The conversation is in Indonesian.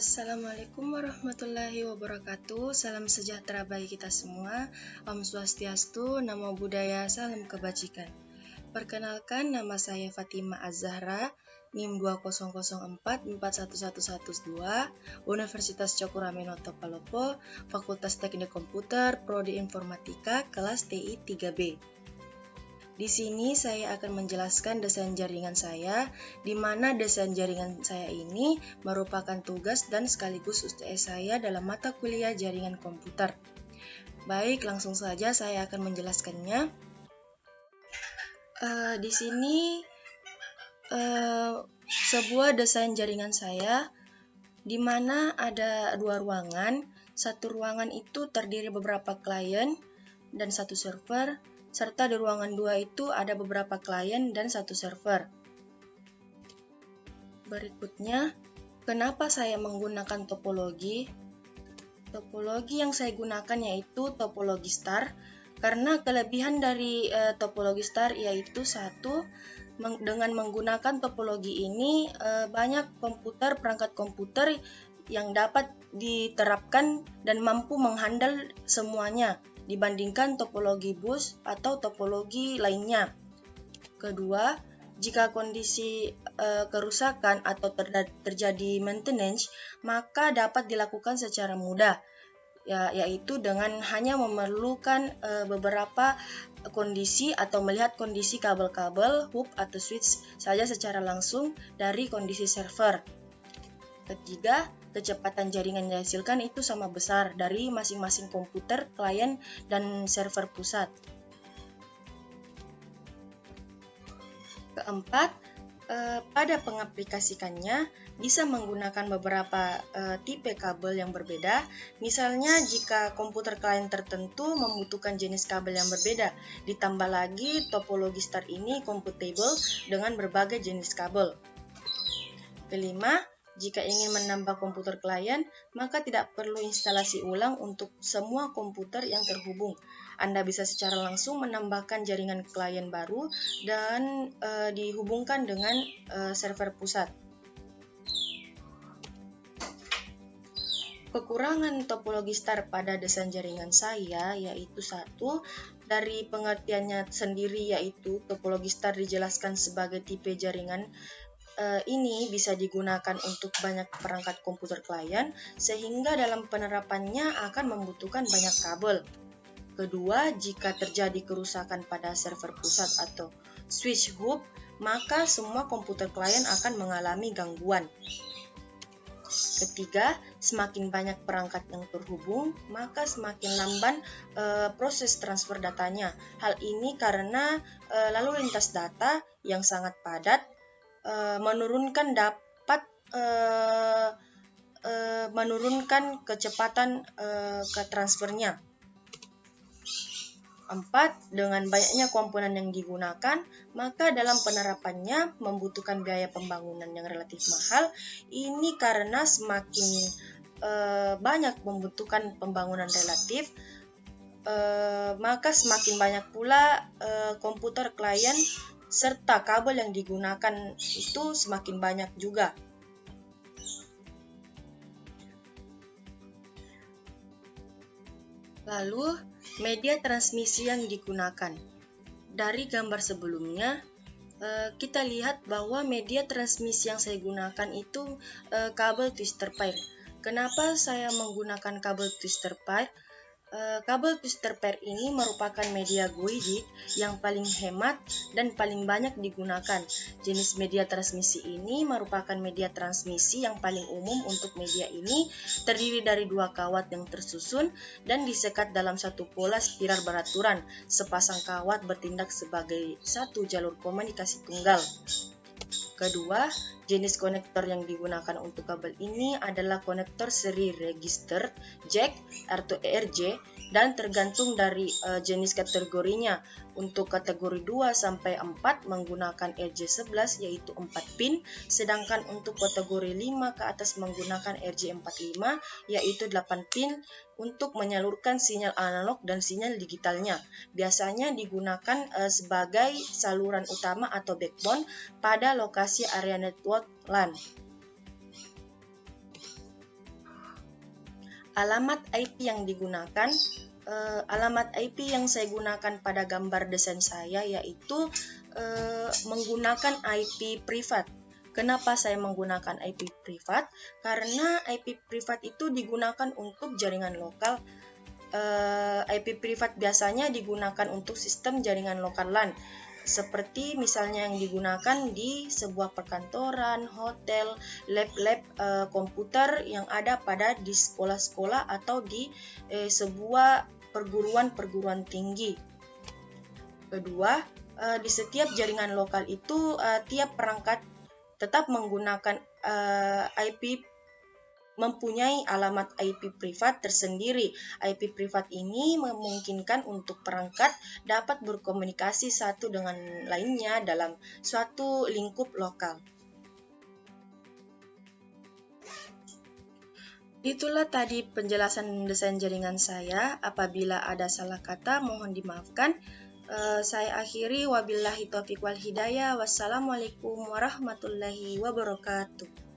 Assalamualaikum warahmatullahi wabarakatuh. Salam sejahtera bagi kita semua. Om Swastiastu, Namo Buddhaya, salam kebajikan. Perkenalkan, nama saya Fatima Az-Zahra, NIM 2004411112, Universitas Cokroaminoto Palopo, Fakultas Teknik Komputer, Prodi Informatika, kelas TI 3B. Di sini saya akan menjelaskan desain jaringan saya, di mana desain jaringan saya ini merupakan tugas dan sekaligus UTS saya dalam mata kuliah jaringan komputer. Baik, langsung saja saya akan menjelaskannya. Di sini sebuah desain jaringan saya, di mana ada dua ruangan. Satu ruangan itu terdiri beberapa klien dan satu server, serta di ruangan 2 itu ada beberapa klien dan satu server. Berikutnya, kenapa saya menggunakan topologi? Topologi yang saya gunakan yaitu topologi star, karena kelebihan dari topologi star yaitu satu, dengan menggunakan topologi ini banyak perangkat komputer yang dapat diterapkan dan mampu menghandle semuanya dibandingkan topologi bus atau topologi lainnya. Kedua, jika kondisi kerusakan atau terjadi maintenance, maka dapat dilakukan secara mudah, yaitu dengan hanya memerlukan beberapa kondisi atau melihat kondisi kabel-kabel, hub atau switch saja secara langsung dari kondisi server. Ketiga, kecepatan jaringan yang dihasilkan itu sama besar dari masing-masing komputer, klien, dan server pusat. Keempat, pada pengaplikasikannya bisa menggunakan beberapa tipe kabel yang berbeda. Misalnya jika komputer klien tertentu membutuhkan jenis kabel yang berbeda, ditambah lagi topologi star ini compatible dengan berbagai jenis kabel. Kelima, jika ingin menambah komputer klien, maka tidak perlu instalasi ulang untuk semua komputer yang terhubung. Anda bisa secara langsung menambahkan jaringan klien baru dan dihubungkan dengan server pusat. Kekurangan topologi star pada desain jaringan saya yaitu satu, dari pengertiannya sendiri yaitu topologi star dijelaskan sebagai tipe jaringan ini bisa digunakan untuk banyak perangkat komputer klien, sehingga dalam penerapannya akan membutuhkan banyak kabel. Kedua, jika terjadi kerusakan pada server pusat atau switch hub, maka semua komputer klien akan mengalami gangguan. Ketiga, semakin banyak perangkat yang terhubung, maka semakin lamban proses transfer datanya. Hal ini karena lalu lintas data yang sangat padat menurunkan kecepatan ke transfernya. 4. Dengan banyaknya komponen yang digunakan, maka dalam penerapannya membutuhkan biaya pembangunan yang relatif mahal. Ini karena semakin banyak membutuhkan pembangunan relatif, maka semakin banyak pula komputer klien serta kabel yang digunakan itu semakin banyak juga. Lalu, media transmisi yang digunakan. Dari gambar sebelumnya, kita lihat bahwa media transmisi yang saya gunakan itu kabel twister pair. Kenapa saya menggunakan kabel twister pair? Kabel twister pair ini merupakan media guided yang paling hemat dan paling banyak digunakan. Jenis media transmisi ini merupakan media transmisi yang paling umum untuk media ini, terdiri dari dua kawat yang tersusun dan disekat dalam satu pola spiral beraturan. Sepasang kawat bertindak sebagai satu jalur komunikasi tunggal. Kedua, jenis konektor yang digunakan untuk kabel ini adalah konektor seri register, jack, atau RJ, dan tergantung dari jenis kategorinya. Untuk kategori 2 sampai 4 menggunakan RJ11 yaitu 4 pin, sedangkan untuk kategori 5 ke atas menggunakan RJ45 yaitu 8 pin untuk menyalurkan sinyal analog dan sinyal digitalnya. Biasanya digunakan sebagai saluran utama atau backbone pada lokasi area network LAN. Alamat IP yang digunakan, alamat IP yang saya gunakan pada gambar desain saya yaitu menggunakan IP privat. Kenapa saya menggunakan IP privat? Karena IP privat itu digunakan untuk jaringan lokal. IP privat biasanya digunakan untuk sistem jaringan lokal LAN, seperti misalnya yang digunakan di sebuah perkantoran, hotel, lab-lab komputer yang ada di sekolah-sekolah atau di sebuah perguruan tinggi. Kedua, di setiap jaringan lokal itu tiap perangkat tetap menggunakan IP mempunyai alamat IP privat tersendiri. IP privat ini memungkinkan untuk perangkat dapat berkomunikasi satu dengan lainnya dalam suatu lingkup lokal. Itulah tadi penjelasan desain jaringan saya. Apabila ada salah kata, mohon dimaafkan. Saya akhiri, wabillahi taufiq wal hidayah. Wassalamualaikum warahmatullahi wabarakatuh.